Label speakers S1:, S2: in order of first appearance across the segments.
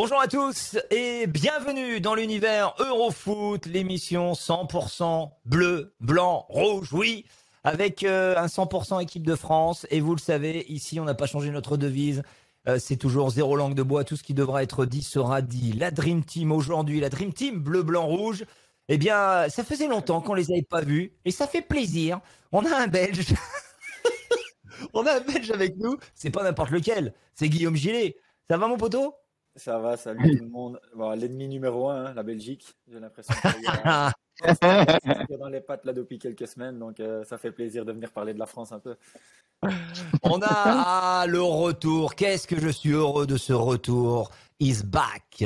S1: Bonjour à tous et bienvenue dans l'univers Eurofoot, l'émission 100% bleu, blanc, rouge, oui, avec un 100% équipe de France. Et vous le savez, ici on n'a pas changé notre devise, c'est toujours zéro langue de bois, tout ce qui devra être dit sera dit. La Dream Team aujourd'hui, la Dream Team bleu, blanc, rouge, eh bien ça faisait longtemps qu'on les avait pas vus et ça fait plaisir. On a un Belge, on a un Belge avec nous, c'est pas n'importe lequel, c'est Guillaume Gillet. Ça va mon poteau?
S2: Ça va, salut tout le monde. Bon, l'ennemi numéro un, la Belgique. J'ai l'impression qu'il y a dans les pattes là depuis quelques semaines, donc ça fait plaisir de venir parler de la France un peu.
S1: On a le retour. Qu'est-ce que je suis heureux de ce retour. He's back.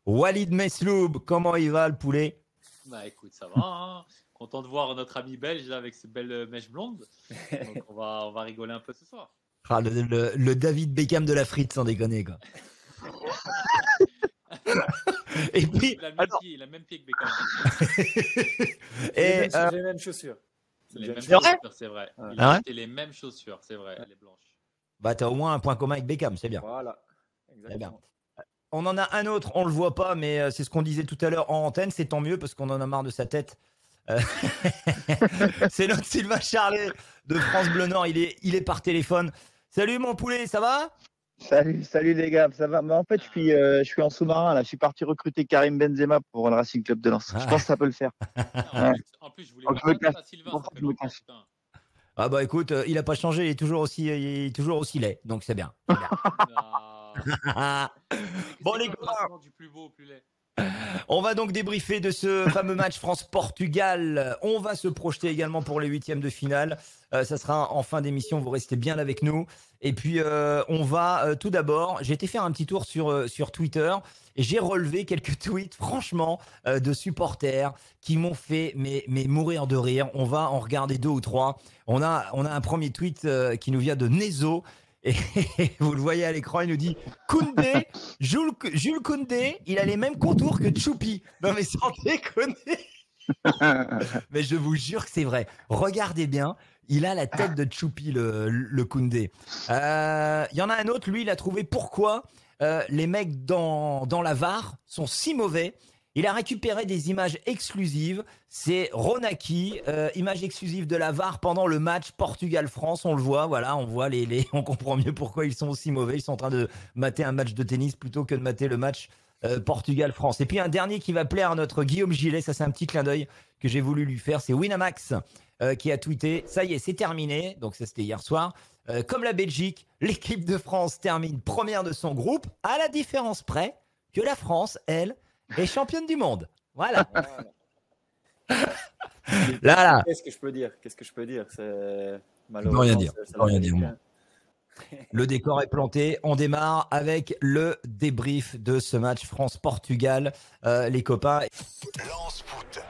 S1: Walid Mesloub, comment il va le poulet?
S3: Bah écoute, ça va. Hein. Content de voir notre ami belge là, avec ses belles mèches blondes. Donc on va rigoler un peu ce soir.
S1: Ah, le David Beckham de la frite, sans déconner quoi. Et puis,
S3: il a le même pied que Beckham.
S2: Et les mêmes chaussures.
S3: Les mêmes chaussures, c'est vrai. Il a acheté les mêmes chaussures, c'est vrai, les blanches.
S1: Bah t'as au moins un point commun avec Beckham, c'est bien.
S2: Voilà, exactement.
S1: On en a un autre, on le voit pas, mais c'est ce qu'on disait tout à l'heure en antenne, c'est tant mieux parce qu'on en a marre de sa tête. C'est notre Sylvain Charlet de France Bleu Nord, il est par téléphone. Salut mon poulet, ça va?
S4: Salut les gars, ça va? Mais en fait, je suis en sous-marin là. Je suis parti recruter Karim Benzema pour le Racing Club de Lens. Je pense que ça peut le faire.
S3: En plus, je voulais pas à Sylvain.
S1: Ah bah écoute, il a pas changé, il est toujours aussi laid, donc c'est bien. C'est bien. Bon les gars,
S3: du plus beau au plus laid.
S1: On va donc débriefer de ce fameux match France-Portugal. On va se projeter également pour les huitièmes de finale. Ça sera en fin d'émission, vous restez bien avec nous. Et puis on va tout d'abord, j'ai été faire un petit tour sur Twitter et j'ai relevé quelques tweets franchement de supporters qui m'ont fait mais mourir de rire. On va en regarder 2 ou 3. On a un premier tweet qui nous vient de Nezo. Et vous le voyez à l'écran, il nous dit Koundé, Jules Koundé, il a les mêmes contours que Choupi. Non mais sans déconner. Mais je vous jure que c'est vrai. Regardez bien, il a la tête de Choupi, le Koundé. Il y en a un autre, lui, il a trouvé pourquoi les mecs dans la VAR sont si mauvais. Il a récupéré des images exclusives. C'est Ronaki, image exclusive de la VAR pendant le match Portugal-France. On le voit, voilà, on voit on comprend mieux pourquoi ils sont aussi mauvais. Ils sont en train de mater un match de tennis plutôt que de mater le match Portugal-France. Et puis un dernier qui va plaire à notre Guillaume Gillet, ça c'est un petit clin d'œil que j'ai voulu lui faire, c'est Winamax qui a tweeté. Ça y est, c'est terminé. Donc ça c'était hier soir. Comme la Belgique, l'équipe de France termine première de son groupe, à la différence près que la France, elle, est championne du monde. Voilà. Là.
S2: Qu'est-ce que je peux dire? C'est
S1: malheureusement. Rien dire. Le décor est planté. On démarre avec le débrief de ce match France-Portugal. Les copains.
S5: Lance foot.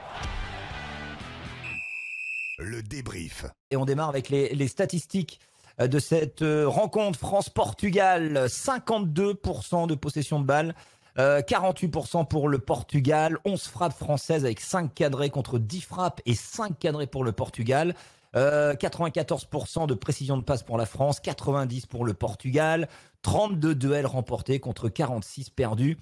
S5: Le débrief.
S1: Et on démarre avec les statistiques de cette rencontre France-Portugal. 52% de possession de balle. 48% pour le Portugal, 11 frappes françaises avec 5 cadrés contre 10 frappes et 5 cadrés pour le Portugal. 94% de précision de passe pour la France, 90% pour le Portugal, 32 duels remportés contre 46 perdus.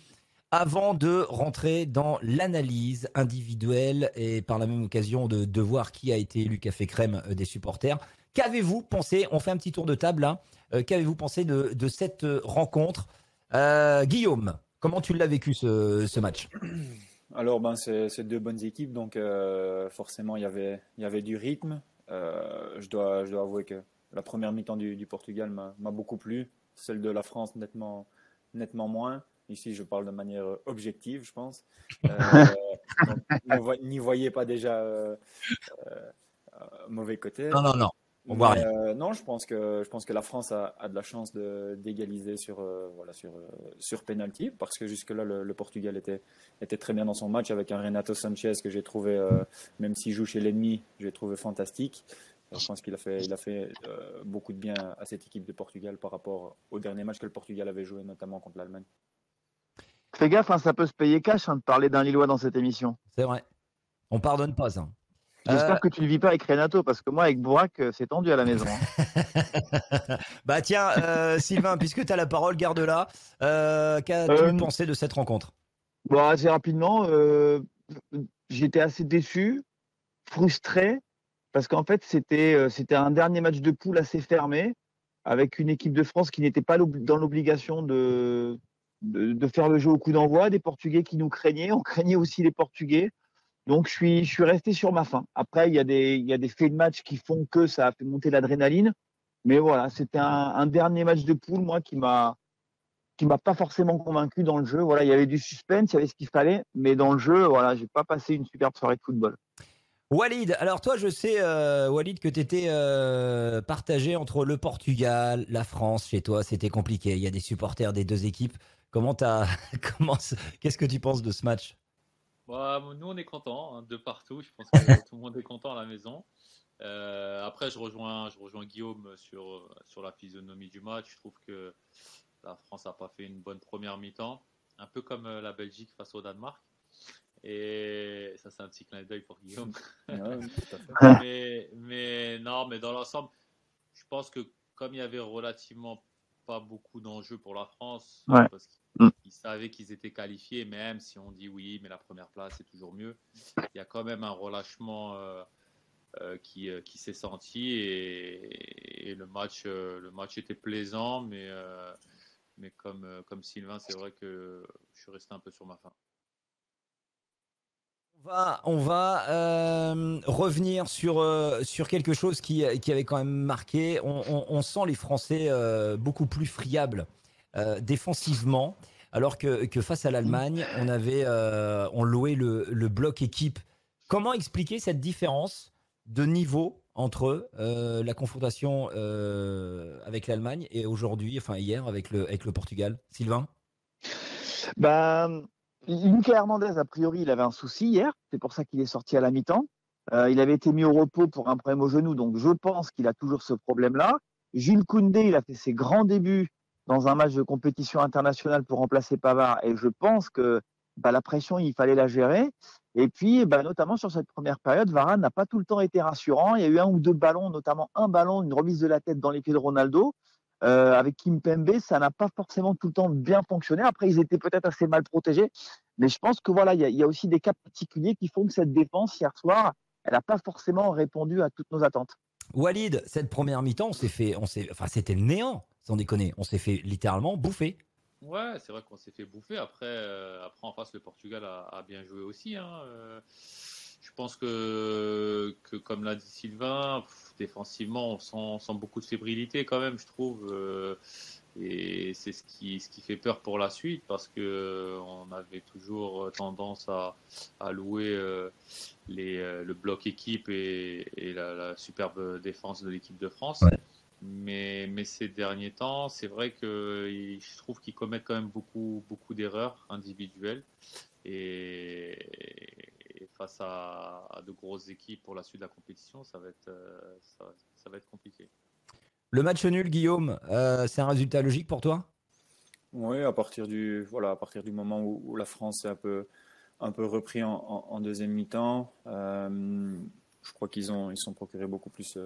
S1: Avant de rentrer dans l'analyse individuelle et par la même occasion de voir qui a été élu café crème des supporters, qu'avez-vous pensé? On fait un petit tour de table là. Qu'avez-vous pensé de cette rencontre? Guillaume, comment tu l'as vécu ce match?
S2: Alors, c'est 2 bonnes équipes, donc forcément, il y avait du rythme. Je dois avouer que la première mi-temps du Portugal m'a beaucoup plu. Celle de la France, nettement moins. Ici, je parle de manière objective, je pense. N'y voyez pas déjà mauvais côté.
S1: Non. On voit rien.
S2: Non, je pense que la France a de la chance d'égaliser sur penalty, parce que jusque-là, le Portugal était très bien dans son match avec un Renato Sanchez que j'ai trouvé, même s'il joue chez l'ennemi, j'ai trouvé fantastique. Je pense qu'il a fait beaucoup de bien à cette équipe de Portugal par rapport au dernier match que le Portugal avait joué, notamment contre l'Allemagne.
S4: Fais gaffe, ça peut se payer cash de parler d'un Lillois dans cette émission.
S1: C'est vrai. On pardonne pas ça.
S4: J'espère que tu ne le vis pas avec Renato, parce que moi, avec Bourak, c'est tendu à la maison.
S1: Bah tiens, Sylvain, puisque tu as la parole, garde-la. Qu'as-tu
S4: Euh,
S1: pensé de cette rencontre?
S4: Bon, assez rapidement, j'étais assez déçu, frustré, parce qu'en fait, c'était un dernier match de poule assez fermé, avec une équipe de France qui n'était pas dans l'obligation de faire le jeu au coup d'envoi, des Portugais qui nous craignaient, on craignait aussi les Portugais. Donc, je suis resté sur ma faim. Après, il y a des faits de match qui font que ça a fait monter l'adrénaline. Mais voilà, c'était un dernier match de poule, moi, qui m'a pas forcément convaincu dans le jeu. Voilà, il y avait du suspense, il y avait ce qu'il fallait, mais dans le jeu, voilà, j'ai pas passé une superbe soirée de football.
S1: Walid, alors toi, je sais, Walid, que tu étais partagé entre le Portugal, la France. Chez toi, c'était compliqué. Il y a des supporters des deux équipes. Comment t'as, qu'est-ce que tu penses de ce match?
S3: Bah, nous, on est contents de partout. Je pense que tout le monde est content à la maison. Après, je rejoins Guillaume sur la physionomie du match. Je trouve que la France n'a pas fait une bonne première mi-temps, un peu comme la Belgique face au Danemark. Et ça, c'est un petit clin d'œil pour Guillaume.
S2: Ouais, tout à fait.
S3: Mais non, mais dans l'ensemble, je pense que comme il y avait relativement pas beaucoup d'enjeux pour la France,
S4: Ouais.
S3: parce
S4: Mm.
S3: qu'ils savaient qu'ils étaient qualifiés, même si on dit oui, mais la première place c'est toujours mieux, il y a quand même un relâchement qui s'est senti et le match était plaisant, mais comme Sylvain, c'est vrai que je suis resté un peu sur ma faim.
S1: On va revenir sur quelque chose qui avait quand même marqué. On sent les Français beaucoup plus friables défensivement, alors que face à l'Allemagne, on louait le bloc équipe. Comment expliquer cette différence de niveau entre la confrontation avec l'Allemagne et aujourd'hui, enfin hier, avec le Portugal? Sylvain?
S4: Bah, Lucas Hernandez, a priori, il avait un souci hier. C'est pour ça qu'il est sorti à la mi-temps. Il avait été mis au repos pour un problème au genou, donc je pense qu'il a toujours ce problème-là. Jules Koundé, il a fait ses grands débuts dans un match de compétition internationale pour remplacer Pavard, et je pense que la pression, il fallait la gérer. Et puis, notamment sur cette première période, Varane n'a pas tout le temps été rassurant. Il y a eu un ou deux ballons, notamment un ballon, une remise de la tête dans les pieds de Ronaldo. Avec Kimpembe, ça n'a pas forcément tout le temps bien fonctionné. Après, ils étaient peut-être assez mal protégés. Mais je pense que voilà, il y a aussi des cas particuliers qui font que cette défense, hier soir, elle n'a pas forcément répondu à toutes nos attentes.
S1: Walid, cette première mi-temps, enfin, c'était le néant, sans déconner. On s'est fait littéralement bouffer.
S3: Ouais, c'est vrai qu'on s'est fait bouffer. Après en face, le Portugal a bien joué aussi, hein. Je pense que comme l'a dit Sylvain, défensivement, on sent beaucoup de fébrilité quand même, je trouve. Et c'est ce qui fait peur pour la suite parce que on avait toujours tendance à louer le bloc équipe et la superbe défense de l'équipe de France.
S1: Ouais.
S3: Mais ces derniers temps, c'est vrai que je trouve qu'ils commettent quand même beaucoup, beaucoup d'erreurs individuelles. Et face à de grosses équipes pour la suite de la compétition, ça va être compliqué.
S1: Le match nul, Guillaume, c'est un résultat logique pour toi?
S2: Oui, à partir du moment où la France s'est un peu repris en deuxième mi-temps, je crois qu'ils se sont procuré beaucoup plus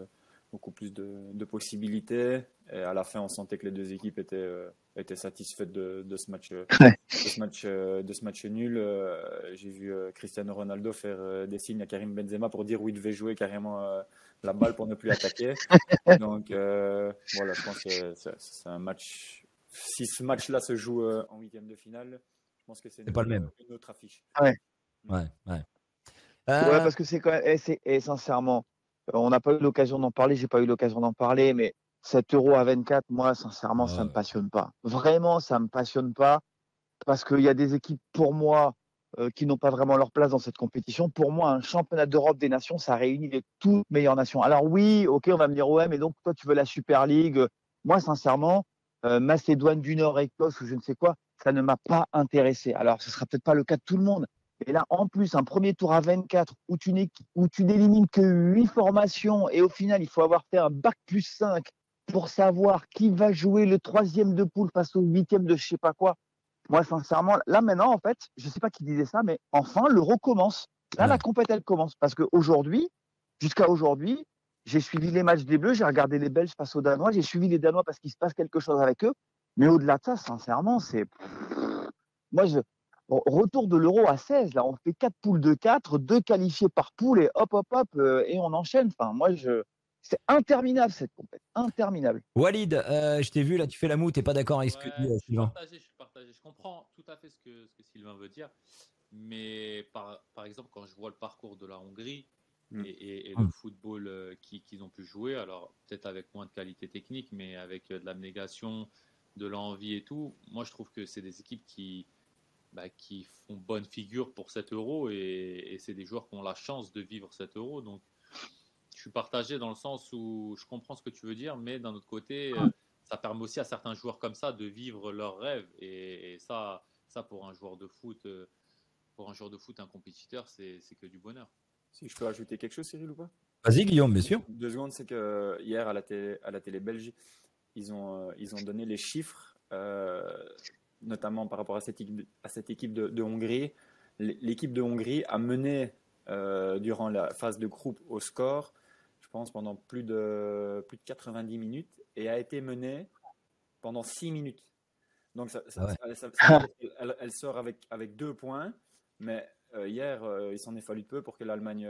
S2: de possibilités. Et à la fin, on sentait que les deux équipes étaient satisfaites de ce match, de ce match nul. J'ai vu Cristiano Ronaldo faire des signes à Karim Benzema pour dire où il devait jouer carrément la balle pour ne plus attaquer. Donc voilà, je pense que c'est un match. Si ce match-là se joue en huitième de finale, je pense que c'est
S1: pas le même.
S2: une autre affiche.
S1: Ouais.
S4: Ouais, parce que c'est quand même, sincèrement, on n'a pas eu l'occasion d'en parler, j'ai pas eu l'occasion d'en parler, mais cet Euro à 24, moi, sincèrement, ça me passionne pas. Vraiment, ça me passionne pas, parce qu'il y a des équipes, pour moi, qui n'ont pas vraiment leur place dans cette compétition. Pour moi, un championnat d'Europe des nations, ça réunit les toutes meilleures nations. Alors oui, ok, on va me dire, ouais, mais donc toi, tu veux la Super League. Moi, sincèrement, Macédoine du Nord, Écosse ou je ne sais quoi, ça ne m'a pas intéressé. Alors, ce sera peut-être pas le cas de tout le monde. Et là, en plus, un premier tour à 24 où tu n'élimines que 8 formations et au final, il faut avoir fait un bac plus 5 pour savoir qui va jouer le troisième de poule face au huitième de je sais pas quoi. Moi, sincèrement, là maintenant, en fait, je ne sais pas qui disait ça, mais enfin, l'Euro commence. Là, la compète, elle commence. Parce qu'aujourd'hui, Jusqu'à aujourd'hui, j'ai suivi les matchs des Bleus, j'ai regardé les Belges face aux Danois, j'ai suivi les Danois parce qu'il se passe quelque chose avec eux. Mais au-delà de ça, sincèrement, moi, retour de l'Euro à 16, là, on fait 4 poules de 4, 2 qualifiés par poule et hop, hop, hop, et on enchaîne. Enfin, c'est interminable cette compétition, interminable.
S1: Walid, je t'ai vu là, tu fais la moue, t'es pas d'accord avec ce que dit Sylvain?
S3: Je suis partagé. Je comprends tout à fait ce que Sylvain veut dire. Mais par exemple, quand je vois le parcours de la Hongrie et le football qu'ils ont pu jouer, alors peut-être avec moins de qualité technique, mais avec de l'abnégation, de l'envie et tout, moi je trouve que c'est des équipes qui font bonne figure pour cet Euro et c'est des joueurs qui ont la chance de vivre cet Euro. Donc je suis partagé dans le sens où je comprends ce que tu veux dire, mais d'un autre côté, ça permet aussi à certains joueurs comme ça de vivre leurs rêves. Et ça pour un joueur de foot, un compétiteur, c'est que du bonheur.
S2: Si je peux ajouter quelque chose, Cyril, ou pas?
S1: Vas-y, Guillaume, bien sûr.
S2: 2 secondes, c'est que hier à la télé belge, ils ont donné les chiffres, notamment par rapport à cette équipe de Hongrie. L'équipe de Hongrie a mené durant la phase de groupe au score, je pense, pendant plus de 90 minutes et a été menée pendant 6 minutes. Donc, elle sort avec 2 points, mais hier, il s'en est fallu peu pour que l'Allemagne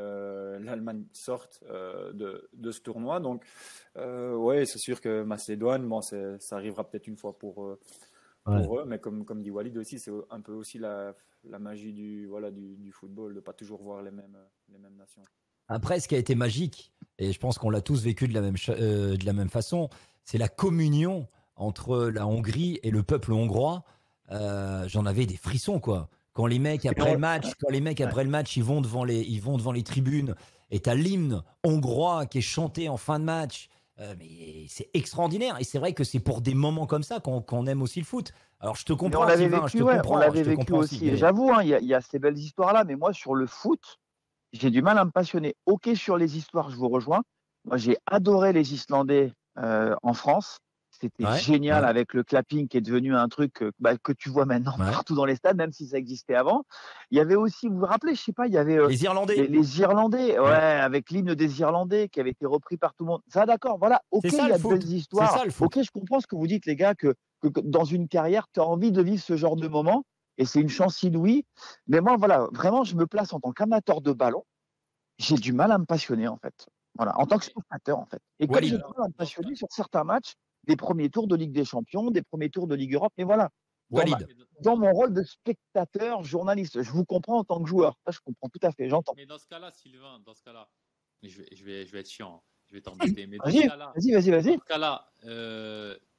S2: sorte de ce tournoi. Donc, ouais, c'est sûr que Macédoine, bon, ça arrivera peut-être une fois pour eux, mais comme dit Walid aussi, c'est un peu aussi la magie du football, de ne pas toujours voir les mêmes nations.
S1: Après, ce qui a été magique, et je pense qu'on l'a tous vécu de la même façon, c'est la communion entre la Hongrie et le peuple hongrois. J'en avais des frissons, quoi. Quand les mecs après le match, ils vont devant les tribunes et t'as l'hymne hongrois qui est chanté en fin de match. Mais c'est extraordinaire et c'est vrai que c'est pour des moments comme ça qu'on aime aussi le foot. Alors je te comprends, Sylvain, je te comprends.
S4: On l'avait vécu aussi. Mais... J'avoue, il y a ces belles histoires-là, mais moi sur le foot, j'ai du mal à me passionner. Ok, sur les histoires, je vous rejoins. Moi, j'ai adoré les Islandais en France. C'était génial avec le clapping qui est devenu un truc que tu vois maintenant partout dans les stades, même si ça existait avant. Il y avait aussi, vous vous rappelez, je sais pas, il y avait
S1: les Irlandais.
S4: Les Irlandais, avec l'hymne des Irlandais qui avait été repris par tout le monde. Ça, d'accord, voilà. Ok, il y a de belles histoires. Ok, je comprends ce que vous dites, les gars, que dans une carrière, tu as envie de vivre ce genre de moment. Et c'est une chance inouïe. Mais moi, voilà, vraiment, je me place en tant qu'amateur de ballon. J'ai du mal à me passionner, en fait. Voilà, en tant que spectateur, en fait. Et comme j'ai du mal à me passionner sur certains matchs, des premiers tours de Ligue des Champions, des premiers tours de Ligue Europe, mais voilà. Dans mon rôle de spectateur, journaliste, je vous comprends en tant que joueur. Ça, je comprends tout à fait, j'entends.
S3: Mais dans ce cas-là, Sylvain, je vais être chiant, je vais t'embêter. Mais
S4: vas-y.
S3: Dans ce cas-là,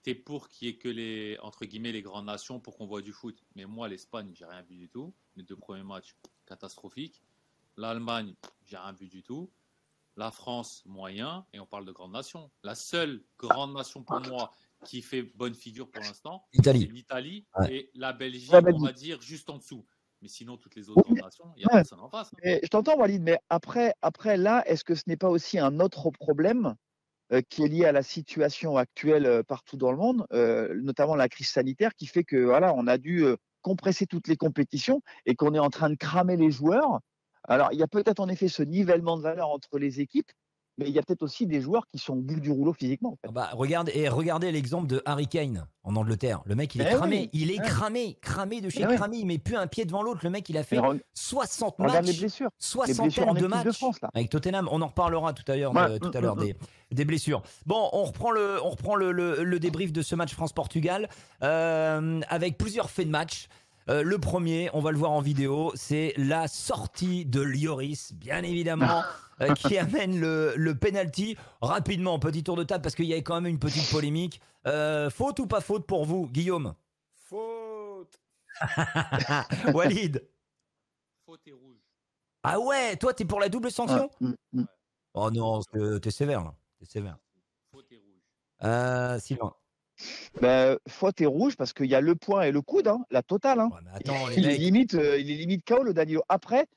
S3: t'es pour qu'il y ait que les, entre guillemets, les grandes nations pour qu'on voit du foot. Mais moi, l'Espagne, j'ai rien vu du tout. Les 2 premiers matchs, catastrophiques. L'Allemagne, j'ai rien vu du tout. La France, moyen, et on parle de grandes nations. La seule grande nation pour moi qui fait bonne figure pour l'instant, c'est l'Italie et la Belgique, on va dire, juste en dessous. Mais sinon, toutes les autres grandes nations, il n'y a personne en face.
S4: Je t'entends, Walid, mais après là, est-ce que ce n'est pas aussi un autre problème qui est lié à la situation actuelle partout dans le monde, notamment la crise sanitaire, qui fait que voilà, on a dû compresser toutes les compétitions et qu'on est en train de cramer les joueurs. Alors, il y a peut-être en effet ce nivellement de valeur entre les équipes, mais il y a peut-être aussi des joueurs qui sont au bout du rouleau physiquement. En fait.
S1: Regardez l'exemple de Harry Kane en Angleterre. Le mec, il est cramé. Il est cramé de chez cramé. Il met plus un pied devant l'autre. Le mec, il a fait 60 matchs.
S4: Les blessures.
S1: 60 de matchs
S4: de France, là.
S1: avec Tottenham. On en reparlera tout à l'heure des blessures. Bon, on reprend le débrief de ce match France-Portugal avec plusieurs faits de match. Le premier, on va le voir en vidéo, c'est la sortie de Lloris, bien évidemment, qui amène le penalty. Rapidement, petit tour de table, parce qu'il y avait quand même une petite polémique. Faute ou pas faute pour vous, Guillaume?
S2: Faute.
S1: Walid?
S3: Faute et rouge.
S1: Ah ouais, toi, t'es pour la double sanction? Oh non, t'es sévère, là. T'es sévère.
S3: Faute et rouge.
S1: Sylvain?
S4: Faute et rouge parce qu'il y a le point et le coude, la totale.
S1: Ouais, mais attends,
S4: il est limite KO, le Danilo. Après,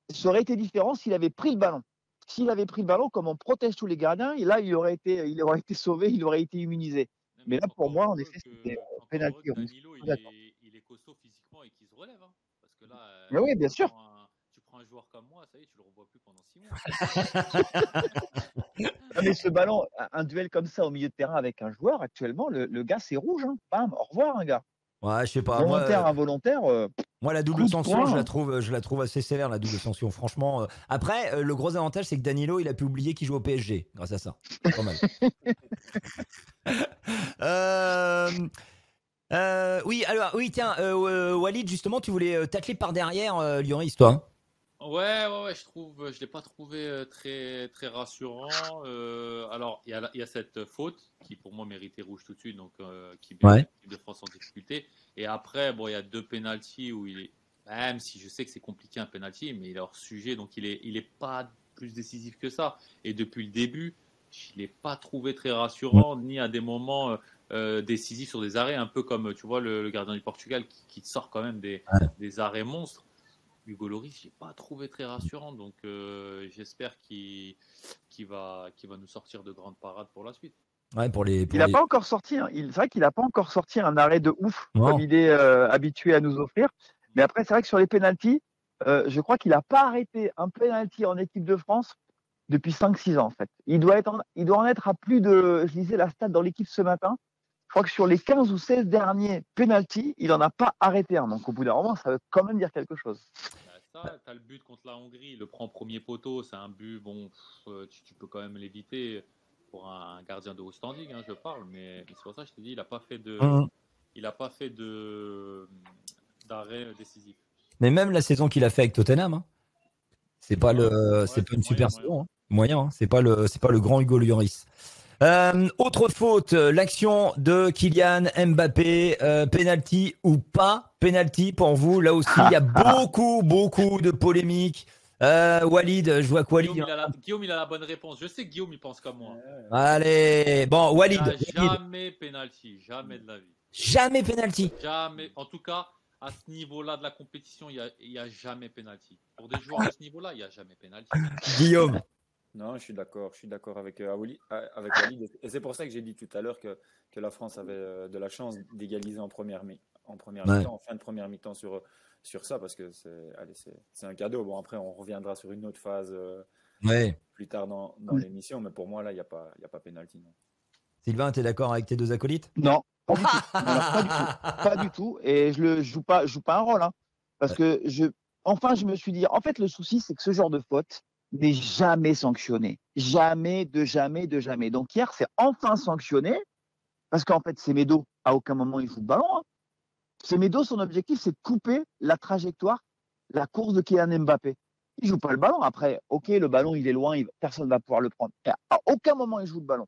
S4: ça aurait été différent s'il avait pris le ballon. S'il avait pris le ballon, comme on protège tous les gardiens, et là, il aurait été sauvé, il aurait été immunisé. Mais là, pour moi, en effet, c'était pénalty.
S3: Danilo, il est costaud physiquement et qu'il se relève. Parce que là,
S4: oui, bien sûr.
S3: Tu prends un joueur comme moi, ça y est, tu le revois plus pendant 6 mois.
S4: Mais ce ballon, un duel comme ça au milieu de terrain avec un joueur, actuellement, le gars, c'est rouge. Hein. Bam, au revoir, un gars.
S1: Ouais, je sais pas.
S4: Volontaire, involontaire.
S1: Moi, la double sanction, je la trouve assez sévère, la double sanction. Franchement. Après, le gros avantage, c'est que Danilo, il a pu oublier qu'il joue au PSG grâce à ça. Pas mal. Oui, tiens, Walid, justement, tu voulais tacler par derrière Lloris, toi. Hein.
S3: Ouais, je l'ai pas trouvé très très rassurant. Alors, il y a cette faute qui pour moi méritait rouge tout de suite, donc qui met l'équipe de France en difficulté. Et après, bon, il y a 2 pénaltys où il est, même si je sais que c'est compliqué un pénalty, mais il est hors sujet, donc il est pas plus décisif que ça. Et depuis le début, je l'ai pas trouvé très rassurant, ni à des moments décisifs sur des arrêts, un peu comme tu vois le gardien du Portugal qui sort quand même des arrêts monstres. Hugo Lloris, je n'ai pas trouvé très rassurant, donc j'espère qu'il va nous sortir de grandes parades pour la suite.
S1: Ouais,
S4: il n'a pas encore sorti. Hein. C'est vrai qu'il n'a pas encore sorti un arrêt de ouf comme il est habitué à nous offrir. Mais après, c'est vrai que sur les pénaltys, je crois qu'il n'a pas arrêté un pénalty en équipe de France depuis 5-6 ans en fait. Il doit en être à plus de. Je lisais la stat dans l'équipe ce matin. Je crois que sur les 15 ou 16 derniers pénaltys, il n'en a pas arrêté un. Donc au bout d'un moment, ça veut quand même dire quelque chose.
S3: Tu as le but contre la Hongrie, il le prend premier poteau, c'est un but, bon, tu peux quand même l'éviter pour un gardien de haut standing, hein, je parle, mais c'est pour ça que je te dis, il n'a pas fait d'arrêt décisif.
S1: Mais même la saison qu'il a fait avec Tottenham, hein, c'est pas une super saison, hein. Moyen, hein. C'est pas le grand Hugo Lloris. Autre faute, l'action de Kylian Mbappé, penalty ou pas penalty pour vous. Là aussi, il y a beaucoup de polémiques. Walid, je vois que Walid.
S3: Guillaume, il a la bonne réponse. Je sais que Guillaume, il pense comme moi.
S1: Allez, bon, Walid.
S3: Jamais penalty, jamais de la vie.
S1: Jamais penalty.
S3: Jamais. En tout cas, à ce niveau-là de la compétition, il y a jamais penalty. Pour des joueurs à ce niveau-là, il y a jamais penalty.
S1: Guillaume.
S2: Non, je suis d'accord avec Walid. Et c'est pour ça que j'ai dit tout à l'heure que la France avait de la chance d'égaliser en première mi-temps, en fin de première mi-temps sur ça, parce que c'est un cadeau. Bon, après, on reviendra sur une autre phase plus tard dans l'émission, mais pour moi, là, il n'y a pas pénalty.
S1: Sylvain, tu es d'accord avec tes 2 acolytes?
S4: Non, pas du tout. Alors, pas du tout. Et je joue pas un rôle. Hein, parce que je me suis dit, en fait, le souci, c'est que ce genre de faute n'est jamais sanctionné. Jamais. Donc hier, c'est enfin sanctionné, parce qu'en fait, Semedo, à aucun moment, il joue le ballon. Hein. Semedo, son objectif, c'est de couper la trajectoire, la course de Kylian Mbappé. Il joue pas le ballon. Après, ok, le ballon, il est loin, personne ne va pouvoir le prendre. Et à aucun moment, il joue le ballon.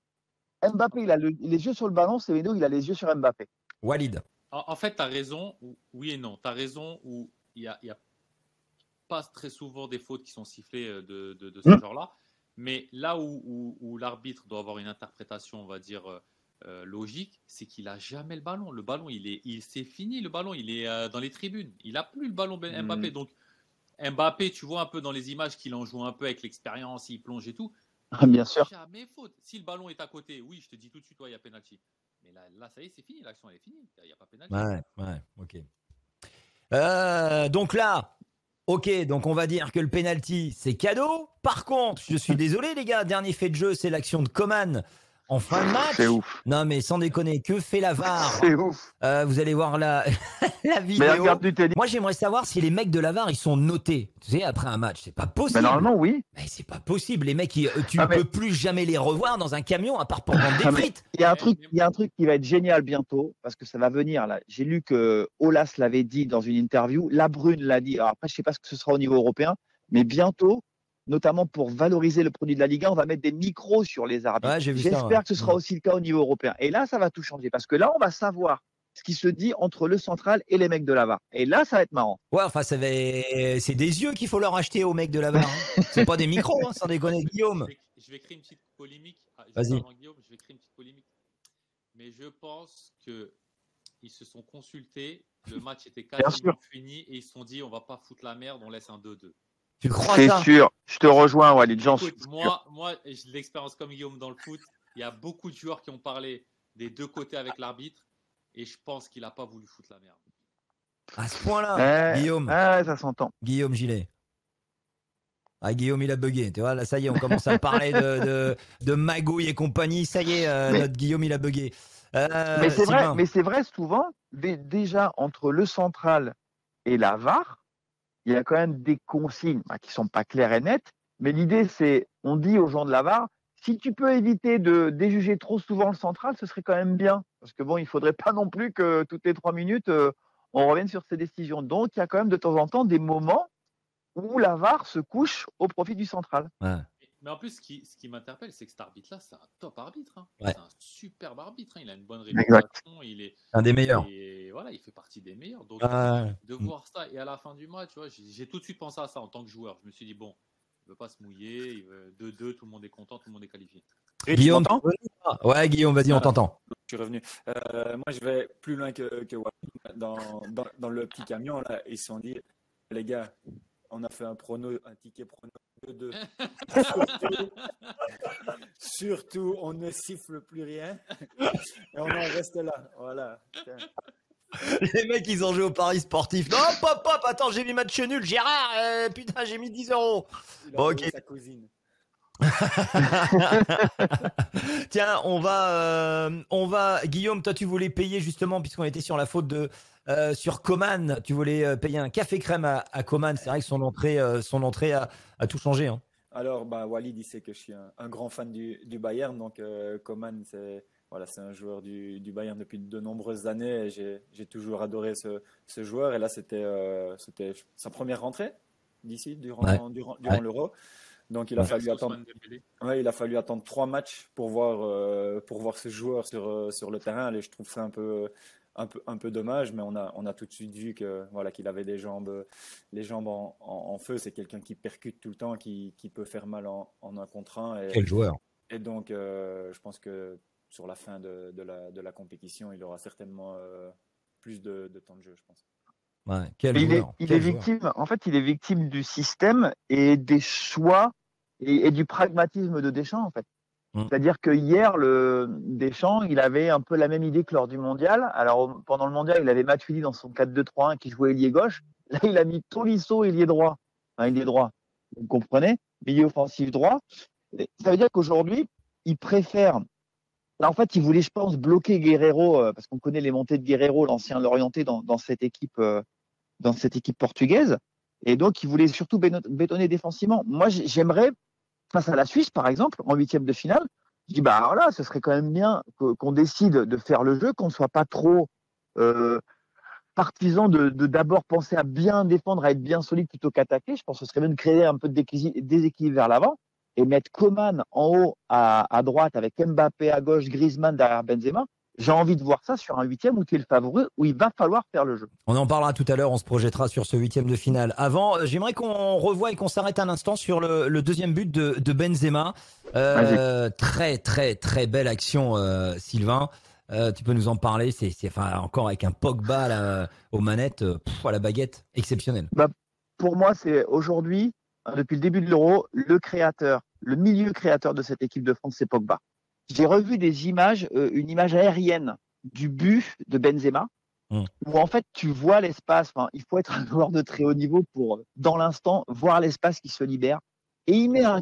S4: Mbappé, il a les yeux sur le ballon, Semedo, il a les yeux sur Mbappé.
S1: Walid.
S3: En fait, tu as raison, oui et non. Tu as raison où il y a pas très souvent des fautes qui sont sifflées de ce genre-là. Mais là où l'arbitre doit avoir une interprétation, on va dire, logique, c'est qu'il n'a jamais le ballon. Le ballon, c'est fini, le ballon, il est dans les tribunes. Il n'a plus le ballon, Mbappé. Donc, Mbappé, tu vois un peu dans les images qu'il en joue un peu avec l'expérience, il plonge et tout.
S4: Bien sûr.
S3: Jamais faute. Si le ballon est à côté, oui, je te dis tout de suite, il y a penalty. Mais là, ça y est, c'est fini. L'action, elle est finie. Il n'y a pas penalty.
S1: Ouais, ok. Donc là, ok, donc on va dire que le penalty, c'est cadeau. Par contre, je suis désolé, les gars, dernier fait de jeu, c'est l'action de Coman en fin de match.
S4: C'est ouf.
S1: Non, mais sans déconner, que fait la VAR?
S4: C'est ouf.
S1: Vous allez voir la vidéo. Moi, j'aimerais savoir si les mecs de la VAR, ils sont notés. Tu sais, après un match, c'est pas possible.
S4: Mais normalement, oui.
S1: Mais c'est pas possible. Les mecs, tu peux plus jamais les revoir dans un camion, à part pour vendre des frites.
S4: Il y a un truc qui va être génial bientôt, parce que ça va venir là. J'ai lu que Aulas l'avait dit dans une interview. Labrune l'a dit. Alors après, je sais pas ce que ce sera au niveau européen, mais bientôt, notamment pour valoriser le produit de la Ligue 1, on va mettre des micros sur les arbitres.
S1: Ouais,
S4: j'espère que ce sera aussi le cas au niveau européen. Et là, ça va tout changer, parce que là, on va savoir ce qui se dit entre le central et les mecs de la VAR. Et là, ça va être marrant.
S1: Ouais, enfin, c'est des yeux qu'il faut leur acheter aux mecs de la VAR. Hein. C'est pas des micros, hein, sans déconner, Guillaume.
S3: Je vais créer une petite polémique.
S1: Vas-y.
S3: Guillaume, je vais créer une petite polémique. Mais je pense qu'ils se sont consultés. Le match était quasiment fini et ils se sont dit, on va pas foutre la merde, on laisse un 2-2.
S1: Tu crois
S4: ça?
S1: C'est
S4: sûr. Je te rejoins, Walid.
S3: Moi, j'ai de l'expérience comme Guillaume dans le foot. Il y a beaucoup de joueurs qui ont parlé des 2 côtés avec l'arbitre. Et je pense qu'il n'a pas voulu foutre la merde.
S1: À ce point-là, Guillaume.
S4: Ça s'entend.
S1: Guillaume Gillet. Ah, Guillaume, il a bugué. Tu vois, là, ça y est, on commence à parler de magouille et compagnie. Ça y est, notre Guillaume, il a bugué.
S4: Mais c'est vrai, souvent, déjà, entre le central et la VAR, il y a quand même des consignes qui ne sont pas claires et nettes. Mais l'idée, c'est, on dit aux gens de la VAR, si tu peux éviter de déjuger trop souvent le central, ce serait quand même bien. Parce que bon, il ne faudrait pas non plus que toutes les 3 minutes, on revienne sur ces décisions. Donc, il y a quand même de temps en temps des moments où la VAR se couche au profit du central.
S1: Ouais.
S3: Mais en plus, ce qui m'interpelle, c'est que cet arbitre-là, c'est un top arbitre. Hein.
S1: Ouais.
S3: C'est un superbe arbitre. Hein. Il a une bonne réputation. Il est
S1: un des meilleurs.
S3: Et voilà, il fait partie des meilleurs. Donc, de
S1: Mm.
S3: voir ça, et à la fin du match, tu vois, j'ai tout de suite pensé à ça en tant que joueur. Je me suis dit, bon, il ne veut pas se mouiller. Il veut 2-2, tout le monde est content, tout le monde est qualifié.
S1: Guillaume, tu m'entends ? Ouais, Guillaume, vas-y, on t'entend.
S2: Je suis revenu. Moi, je vais plus loin que Wally. Dans le petit camion, là, ils se sont dit, les gars, on a fait un ticket prono 2-2. Surtout, on ne siffle plus rien. Et on en reste là. Voilà.
S1: Les mecs, ils ont joué au paris sportif. Non, pop, attends, j'ai mis match nul. Gérard, putain, j'ai mis 10 €.
S2: Bon, ok. Sa cousine.
S1: Tiens, on va. Guillaume, toi, tu voulais payer justement, puisqu'on était sur la faute sur Coman. Tu voulais payer un café crème à Coman. C'est vrai que son entrée a tout changé. Hein.
S2: Alors, Walid dit que je suis un grand fan du Bayern. Donc, Coman, c'est un joueur du Bayern depuis de nombreuses années. Et j'ai toujours adoré ce joueur. Et là, c'était sa première rentrée d'ici durant l'Euro. Donc il a fallu attendre 3 matchs pour voir ce joueur sur le terrain. Et je trouve ça un peu dommage, mais on a tout de suite vu qu'il avait les jambes en feu. C'est quelqu'un qui percute tout le temps, qui peut faire mal en 1 contre 1.
S1: Quel joueur.
S2: Et donc je pense que sur la fin de la compétition, il aura certainement plus de temps de jeu, je pense.
S1: Ouais,
S4: il est victime. En fait, il est victime du système et des choix et du pragmatisme de Deschamps, en fait. C'est-à-dire que hier, Deschamps, il avait un peu la même idée que lors du mondial. Alors, pendant le mondial, il avait Matuidi dans son 4-2-3-1 qui jouait ailier gauche. Là, il a mis Tolisso ailier droit. Ailier droit. Vous comprenez ? Milieu offensif droit. Ça veut dire qu'aujourd'hui, il préfère. Là, en fait, il voulait, je pense, bloquer Guerreiro, parce qu'on connaît les montées de Guerreiro, l'ancien Lorienté, dans cette équipe portugaise. Et donc, il voulait surtout bétonner défensivement. Moi, j'aimerais, face à la Suisse, par exemple, en 8e de finale, je dis, alors là, ce serait quand même bien qu'on décide de faire le jeu, qu'on ne soit pas trop partisan de d'abord penser à bien défendre, à être bien solide plutôt qu'attaquer. Je pense que ce serait bien de créer un peu de déséquilibre vers l'avant et mettre Coman en haut à droite avec Mbappé à gauche, Griezmann derrière Benzema. J'ai envie de voir ça sur un 8e où tu es le favori, où il va falloir faire le jeu.
S1: On en parlera tout à l'heure, on se projettera sur ce 8e de finale. Avant, j'aimerais qu'on revoie et qu'on s'arrête un instant sur le deuxième but de Benzema. Très, très, très belle action, Sylvain. Tu peux nous en parler, c'est encore avec un Pogba là, aux manettes, à la baguette, exceptionnel.
S4: Pour moi, c'est aujourd'hui, depuis le début de l'Euro, le milieu créateur de cette équipe de France, c'est Pogba. J'ai revu des images, une image aérienne du but de Benzema, où en fait tu vois l'espace. Il faut être un joueur de très haut niveau pour, dans l'instant, voir l'espace qui se libère. Et il met un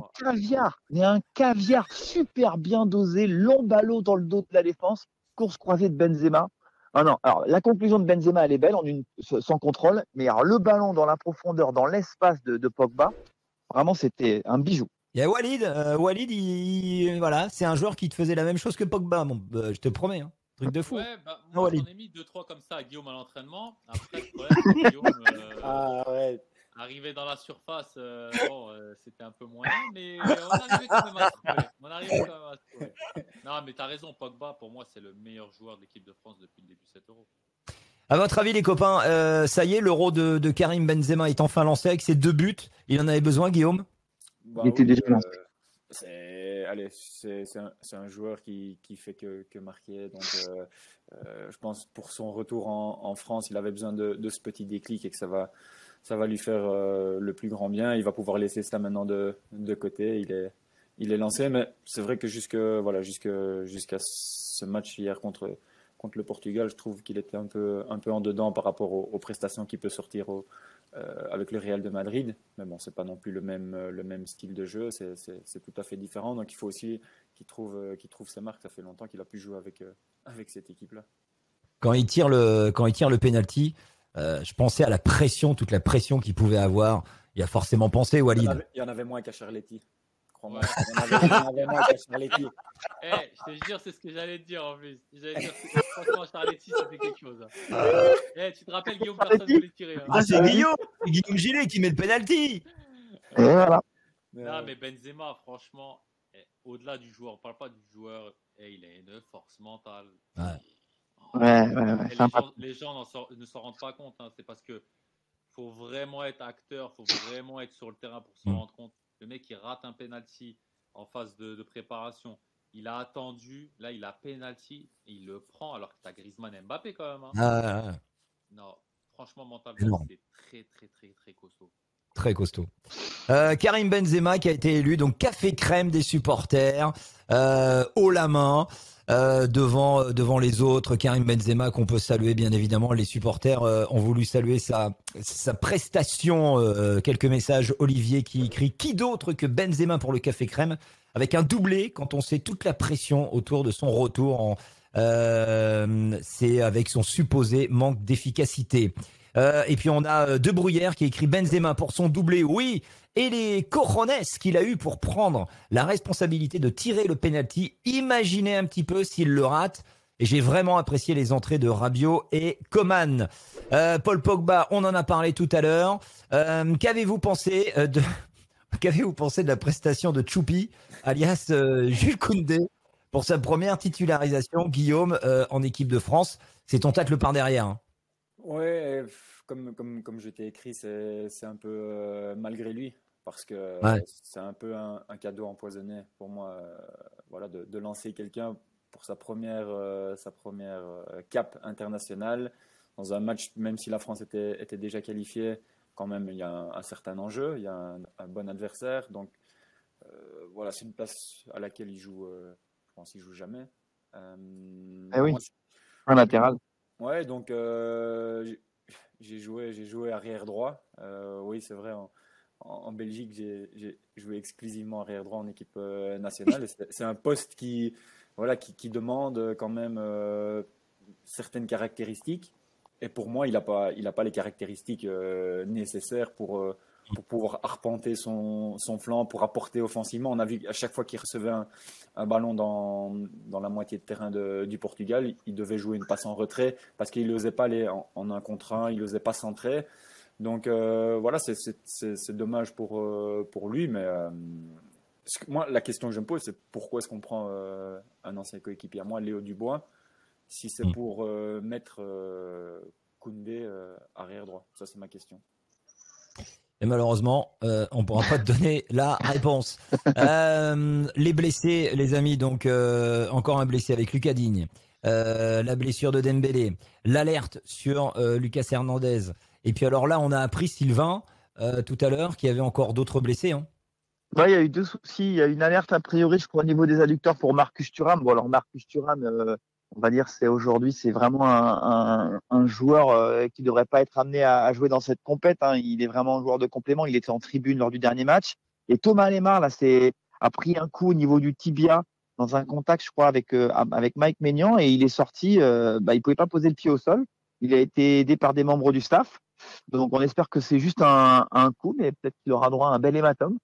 S4: caviar super bien dosé, long ballot dans le dos de la défense, course croisée de Benzema. Alors la conclusion de Benzema, elle est belle, sans contrôle, mais alors, le ballon dans la profondeur, dans l'espace de Pogba, vraiment c'était un bijou.
S1: Il y a Walid, voilà, c'est un joueur qui te faisait la même chose que Pogba, je te promets, hein. Truc de fou.
S3: Ouais, moi j'en ai mis 2-3 comme ça à Guillaume à l'entraînement. Après, Guillaume arrivé dans la surface, c'était un peu moyen, mais on arrivait quand même à se trouver. Non, mais t'as raison, Pogba, pour moi, c'est le meilleur joueur de l'équipe de France depuis le début de cet Euro.
S1: À votre avis, les copains, ça y est, l'Euro de Karim Benzema est enfin lancé avec ses 2 buts. Il en avait besoin, Guillaume ?
S4: Il était déjà lancé.
S2: C'est un joueur qui fait que marquer. Donc, je pense pour son retour en France, il avait besoin de ce petit déclic et que ça va lui faire le plus grand bien. Il va pouvoir laisser ça maintenant de côté. Il est lancé, mais c'est vrai que jusqu'à ce match hier contre le Portugal, je trouve qu'il était un peu en dedans par rapport aux prestations qu'il peut sortir avec le Real de Madrid. Mais bon, c'est pas non plus le même style de jeu, c'est tout à fait différent. Donc il faut aussi qu'il trouve ses marques. Ça fait longtemps qu'il a pu jouer avec cette équipe-là.
S1: Quand il tire le penalty, je pensais à la pression, toute la pression qu'il pouvait avoir. Il a forcément pensé, Walid.
S2: Il y en avait moins qu'à Charletti.
S3: Ouais.
S2: Il y en avait moins qu'à Charletti.
S3: Je te jure, c'est ce que j'allais te dire en plus. J'allais dire, franchement, Charletti, c'était quelque chose. Tu te rappelles, Guillaume, personne ne voulait tirer. Hein.
S1: Ah, c'est Guillaume Gillet qui met le penalty.
S4: Et voilà.
S3: Non, mais Benzema, franchement, au-delà du joueur, on ne parle pas du joueur, il a une force mentale.
S4: Ouais.
S3: Les gens ne s'en rendent pas compte. Hein. C'est parce que faut vraiment être acteur, faut vraiment être sur le terrain pour s'en rendre compte. Le mec, il rate un penalty en phase de préparation. Il a attendu, là, il a penalty, il le prend alors que tu as Griezmann et Mbappé quand même. Hein. Non, franchement, mentalement, c'est très, très, très, très costaud.
S1: Très costaud. Karim Benzema qui a été élu donc café crème des supporters, haut la main. Devant les autres, Karim Benzema qu'on peut saluer bien évidemment. Les supporters ont voulu saluer sa prestation. Quelques messages. Olivier qui écrit: qui d'autre que Benzema pour le café crème, avec un doublé quand on sait toute la pression autour de son retour. C'est avec son supposé manque d'efficacité. Et puis on a De Bruyère qui écrit: Benzema pour son doublé, oui, et les cojones qu'il a eu pour prendre la responsabilité de tirer le penalty. Imaginez un petit peu s'il le rate. Et j'ai vraiment apprécié les entrées de Rabiot et Coman. Paul Pogba, on en a parlé tout à l'heure. Qu'avez-vous pensé de la prestation de Choupi, alias Jules Koundé, pour sa première titularisation, Guillaume, en équipe de France? C'est ton tacle par derrière. Hein.
S2: Ouais, comme je t'ai écrit, c'est un peu malgré lui, parce que c'est un peu un cadeau empoisonné pour moi, voilà, de lancer quelqu'un pour sa première cape internationale dans un match, même si la France était déjà qualifiée, quand même il y a un certain enjeu, il y a un bon adversaire, donc voilà, c'est une place à laquelle il joue, je pense qu'il joue jamais.
S4: Oui, un latéral.
S2: Ouais, donc j'ai joué arrière droit. Oui, c'est vrai. En Belgique, j'ai joué exclusivement arrière droit en équipe nationale. C'est un poste qui demande quand même certaines caractéristiques. Et pour moi, il n'a pas les caractéristiques nécessaires pour pouvoir arpenter son flanc, pour apporter offensivement. On a vu à chaque fois qu'il recevait un ballon dans la moitié de terrain du Portugal, il devait jouer une passe en retrait parce qu'il n'osait pas aller en un contre un, il n'osait pas centrer. Donc voilà, c'est dommage pour lui, mais moi, la question que je me pose, c'est pourquoi est-ce qu'on prend un ancien coéquipier à moi, Léo Dubois, si c'est pour mettre Koundé arrière droit? Ça, c'est ma question.
S1: Et malheureusement, on ne pourra pas te donner la réponse. Les blessés, les amis, donc encore un blessé avec Lucas Digne, la blessure de Dembélé, l'alerte sur Lucas Hernandez. Et puis alors là, on a appris, Sylvain, tout à l'heure, qu'il y avait encore d'autres blessés. Hein.
S4: Ouais, il y a eu 2 soucis. Il y a une alerte a priori, je crois, au niveau des adducteurs pour Marcus Thuram. Bon, alors Marcus Thuram, on va dire, c'est vraiment un joueur qui devrait pas être amené à jouer dans cette compète. Hein. Il est vraiment un joueur de complément. Il était en tribune lors du dernier match. Et Thomas Lemar, là, a pris un coup au niveau du tibia dans un contact, je crois, avec Mike Maignan, et il est sorti. Il pouvait pas poser le pied au sol. Il a été aidé par des membres du staff. Donc, on espère que c'est juste un coup, mais peut-être qu'il aura droit à un bel hématome.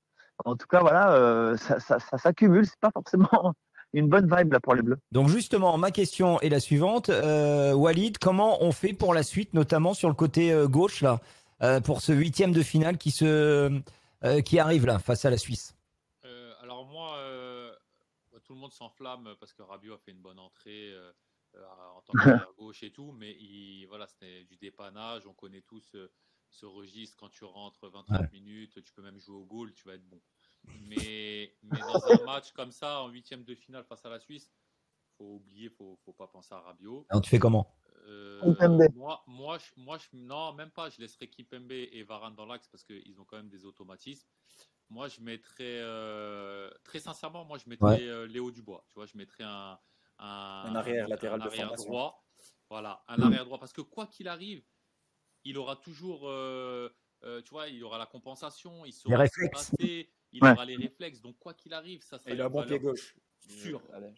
S4: En tout cas, voilà, ça s'accumule. C'est pas forcément une bonne vibe là pour les Bleus.
S1: Donc justement, ma question est la suivante. Walid, comment on fait pour la suite, notamment sur le côté gauche là, pour ce 8e de finale qui arrive là face à la Suisse?
S3: Alors moi, tout le monde s'enflamme parce que Rabiot a fait une bonne entrée en tant qu'arrière gauche et tout, mais voilà, c'était du dépannage. On connaît tous ce registre. Quand tu rentres 20-30 minutes, tu peux même jouer au goal, tu vas être bon. Mais dans un match comme ça, en 8e de finale face à la Suisse, faut oublier, faut pas penser à Rabiot.
S1: Alors tu fais comment?
S3: Non, même pas. Je laisserai Kimpembe et Varane dans l'axe parce qu'ils ont quand même des automatismes. Moi, je mettrais très sincèrement, moi je mettrais Léo Dubois. Tu vois, je mettrais un
S2: arrière latéral
S3: un
S2: de
S3: arrière
S2: formation.
S3: Droit. Voilà, un arrière droit parce que quoi qu'il arrive, il aura toujours tu vois, il aura la compensation, il
S1: Les
S3: saura se
S1: réflexes.
S3: passer, il aura les réflexes. Donc, quoi qu'il arrive, ça sera
S2: Il a un
S3: une
S2: bon pied
S3: valeur
S2: gauche.
S3: sûre.
S2: Allez,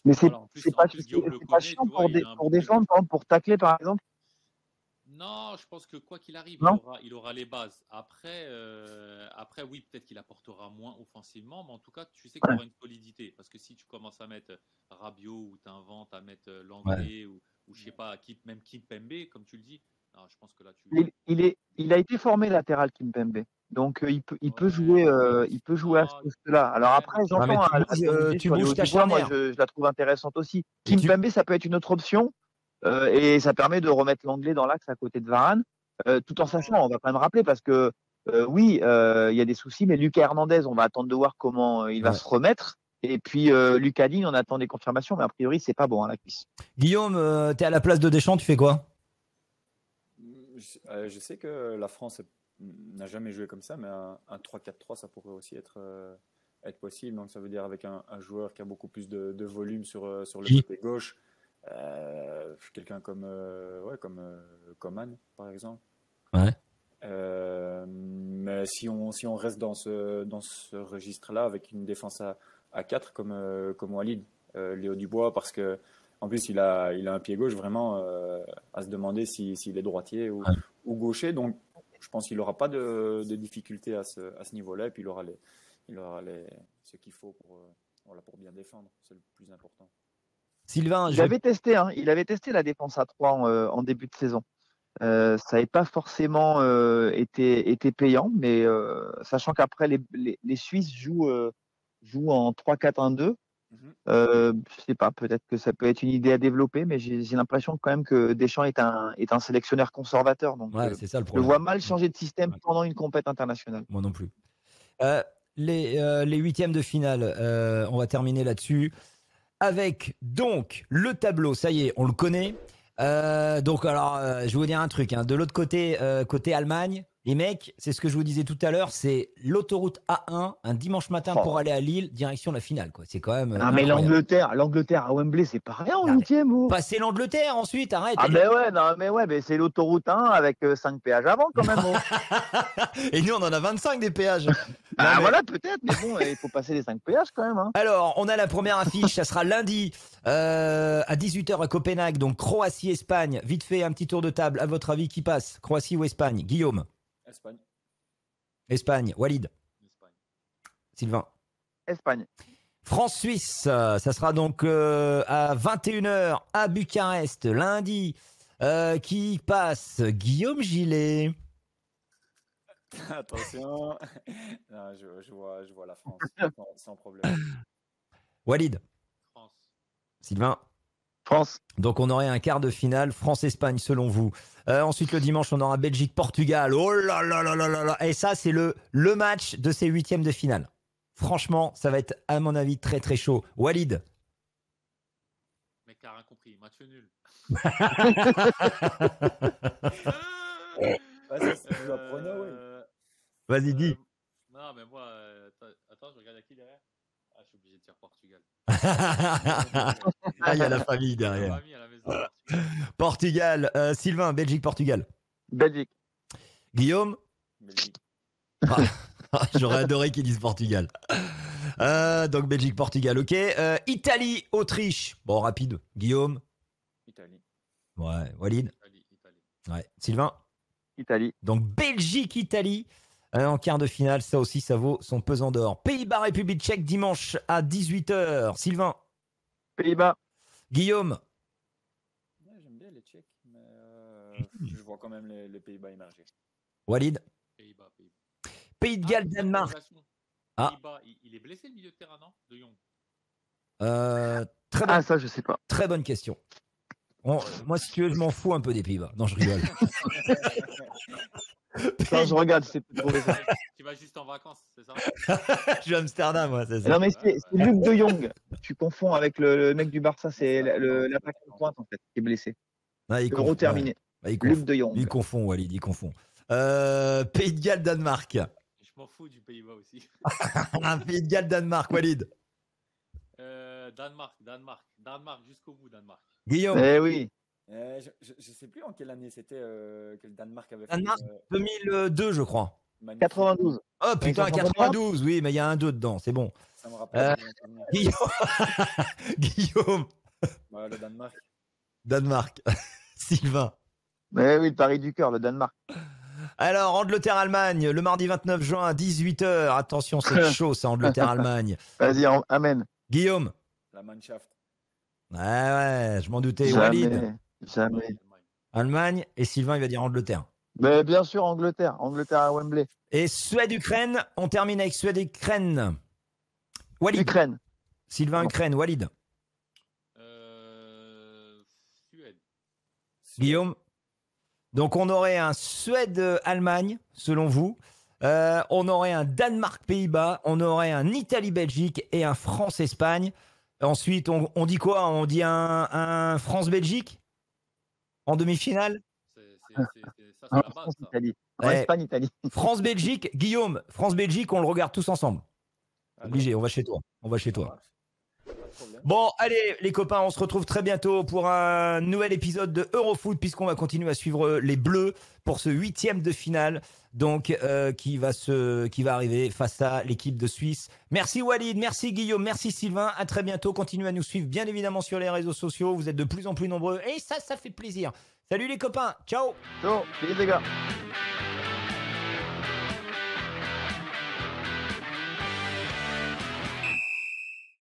S4: Mais
S3: Voilà, en plus, Guillaume le
S4: c'est pas
S3: connaît,
S4: chiant
S3: tu vois, il a un
S4: pour
S3: bon pied
S4: défendre,
S3: gauche.
S4: par exemple, pour tacler, par exemple.
S3: Non, je pense que quoi qu'il arrive,
S4: Non.
S3: il aura les bases. Après, oui, peut-être qu'il apportera moins offensivement, mais en tout cas, tu sais qu'il y aura une solidité. Parce que si tu commences à mettre Rabiot ou tu inventes à mettre Langlais ou je sais pas, même Kimpembe, comme tu le dis, non, je pense que là,
S4: Il a été formé latéral Kimpembe. Donc il peut jouer, à ce
S3: Non,
S4: poste-là. Alors
S3: ouais,
S4: après,
S3: mais
S4: j'entends ton idée
S1: tu
S4: sur les
S1: bouges
S4: hauts
S1: ta
S4: du bois. Moi,
S1: charnière.
S4: je la trouve intéressante aussi.
S1: Et tu-
S4: Kimpembe, ça peut être une autre option. Et ça permet de remettre l'anglais dans l'axe à côté de Varane, tout en sachant, on va quand même rappeler, parce que oui, il y a des soucis, mais Lucas Hernandez, on va attendre de voir comment il va se remettre. Et puis Lucas Digne, on attend des confirmations, mais a priori, c'est pas bon à la cuisse.
S1: Guillaume, tu es à la place de Deschamps, tu fais quoi?
S2: Je sais que la France n'a jamais joué comme ça, mais un 3-4-3, ça pourrait aussi être possible. Donc ça veut dire avec un joueur qui a beaucoup plus de volume sur le côté gauche. Quelqu'un comme Coman, par exemple.
S1: Ouais.
S2: Mais si on reste dans ce registre-là, avec une défense à 4 comme Walid, Léo Dubois, parce que en plus il a un pied gauche vraiment à se demander s'il est droitier ou gaucher. Donc je pense qu'il n'aura pas de difficulté à ce niveau-là, et puis il aura ce qu'il faut pour bien défendre. C'est le plus important.
S1: Sylvain,
S4: il avait testé la défense à 3 en début de saison. Ça n'avait pas forcément été payant, mais sachant qu'après les Suisses jouent en 3-4-1-2. Je sais pas, peut-être que ça peut être une idée à développer, mais j'ai l'impression quand même que Deschamps est un sélectionneur conservateur. Donc
S1: c'est ça le
S4: je
S1: problème.
S4: vois mal changer de système pendant une compète internationale.
S1: Moi non plus. Les huitièmes de finale, on va terminer là-dessus. Avec donc le tableau, ça y est, on le connaît. Donc alors, je vais vous dire un truc. De l'autre côté, côté Allemagne, les mecs, c'est ce que je vous disais tout à l'heure, c'est l'autoroute A1, un dimanche matin pour aller à Lille, direction la finale, quoi. C'est quand même.
S4: Mais l'Angleterre à Wembley, c'est pas rien en huitième.
S1: Passer l'Angleterre ensuite, arrête.
S4: Mais c'est l'autoroute 1 avec 5 péages avant quand même.
S1: Et nous, on en a 25 des péages.
S4: Voilà, peut-être, mais bon, il faut passer les 5 péages quand même.
S1: Alors, on a la première affiche, ça sera lundi à 18h à Copenhague, donc Croatie-Espagne. Vite fait, un petit tour de table. À votre avis, qui passe? Croatie ou Espagne? Guillaume? Espagne. Walid?
S3: Espagne.
S1: Sylvain?
S4: Espagne.
S1: France-Suisse, ça sera donc à 21h à Bucarest, lundi. Qui passe? Guillaume Gillet?
S2: Attention. Non, je vois la France sans problème.
S1: Walid?
S3: France.
S1: Sylvain?
S4: France.
S1: Donc on aurait un quart de finale France-Espagne selon vous. Ensuite le dimanche on aura Belgique-Portugal. Oh là là là là là là. Et ça c'est le match de ces huitièmes de finale. Franchement ça va être à mon avis très très chaud. Walid?
S3: Mec t'as rien compris, match nul.
S1: Vas-y dis.
S3: Non mais moi, attends je regarde à qui derrière. Je suis obligé de dire Portugal.
S1: Il y a la famille derrière.
S3: La famille à la maison.
S1: Portugal. Sylvain, Belgique-Portugal.
S4: Belgique.
S1: Guillaume?
S2: Belgique.
S1: J'aurais adoré qu'ils disent Portugal. Donc Belgique-Portugal, ok. Italie-Autriche. Bon, rapide. Guillaume?
S2: Italie.
S1: Ouais. Walid?
S3: Italie.
S1: Ouais. Sylvain?
S4: Italie.
S1: Donc Belgique-Italie. En quart de finale, ça aussi, ça vaut son pesant d'or. Pays-Bas-République tchèque, dimanche à 18h. Sylvain?
S4: Pays-Bas.
S1: Guillaume?
S2: Ouais, j'aime bien les Tchèques, mais je vois quand même les Pays-Bas émerger.
S1: Walid?
S3: Pays-Bas.
S1: Pays de Galles, Danemark.
S3: Pays-Bas, il est blessé le milieu de terrain, non? De Jong.
S4: Ça, je sais pas.
S1: Très bonne question. Moi, si tu veux, je m'en fous un peu des Pays-Bas. Non, je rigole.
S4: Quand je regarde, c'est pour trouver ça.
S3: Tu vas juste en vacances, c'est ça?
S1: Je suis à Amsterdam, moi, c'est ça.
S4: Non, mais c'est Luc de Jong. Tu confonds avec le mec du Barça, c'est l'attaquant de pointe en fait, qui est blessé. Euro terminé. Luc de Jong.
S1: Il confond, Walid, il confond. Pays de Galles, Danemark.
S3: Je m'en fous du Pays-Bas aussi.
S1: Un Pays de Galles, Danemark, Walid.
S3: Danemark jusqu'au bout, Danemark.
S1: Guillaume.
S4: Eh oui.
S2: Je ne sais plus en quelle année c'était que le Danemark avait
S1: Danemark,
S2: fait.
S1: 2002, je crois.
S2: Magnifique.
S4: 92.
S1: Oh putain, 92, oui, mais il y a un 2 dedans, c'est bon.
S2: Ça me rappelle.
S1: Guillaume.
S2: Ouais, le Danemark.
S1: Danemark. Sylvain.
S4: Mais oui, le pari du cœur, le Danemark.
S1: Alors, Angleterre-Allemagne, le mardi 29 juin à 18h. Attention, c'est chaud, ça, Angleterre-Allemagne.
S4: Vas-y, amen.
S1: Guillaume.
S2: La Mannschaft.
S1: Ouais, je m'en doutais.
S4: Jamais,
S1: Walid.
S4: jamais.
S1: Allemagne. Et Sylvain, il va dire Angleterre.
S4: Mais bien sûr, Angleterre. Angleterre à Wembley.
S1: Et Suède-Ukraine. On termine avec Suède-Ukraine. Walid.
S4: Ukraine.
S1: Sylvain, Ukraine. Walid.
S3: Suède.
S1: Guillaume. Donc, on aurait un Suède-Allemagne, selon vous. On aurait un Danemark-Pays-Bas. On aurait un Italie-Belgique et un France-Espagne. Ensuite, on dit quoi? On dit un France-Belgique en demi-finale?
S3: Ça, c'est la base.
S4: France-Italie.
S1: Ouais.
S4: Espagne-Italie.
S1: France-Belgique. Guillaume, France-Belgique, on le regarde tous ensemble. Obligé, on va chez toi. On va chez toi. Bon, allez, les copains, on se retrouve très bientôt pour un nouvel épisode de Eurofoot, puisqu'on va continuer à suivre les Bleus pour ce 8e de finale, donc qui va arriver face à l'équipe de Suisse. Merci Walid, merci Guillaume, merci Sylvain. À très bientôt. Continuez à nous suivre, bien évidemment, sur les réseaux sociaux. Vous êtes de plus en plus nombreux et ça fait plaisir. Salut les copains, ciao.
S4: Ciao, les gars.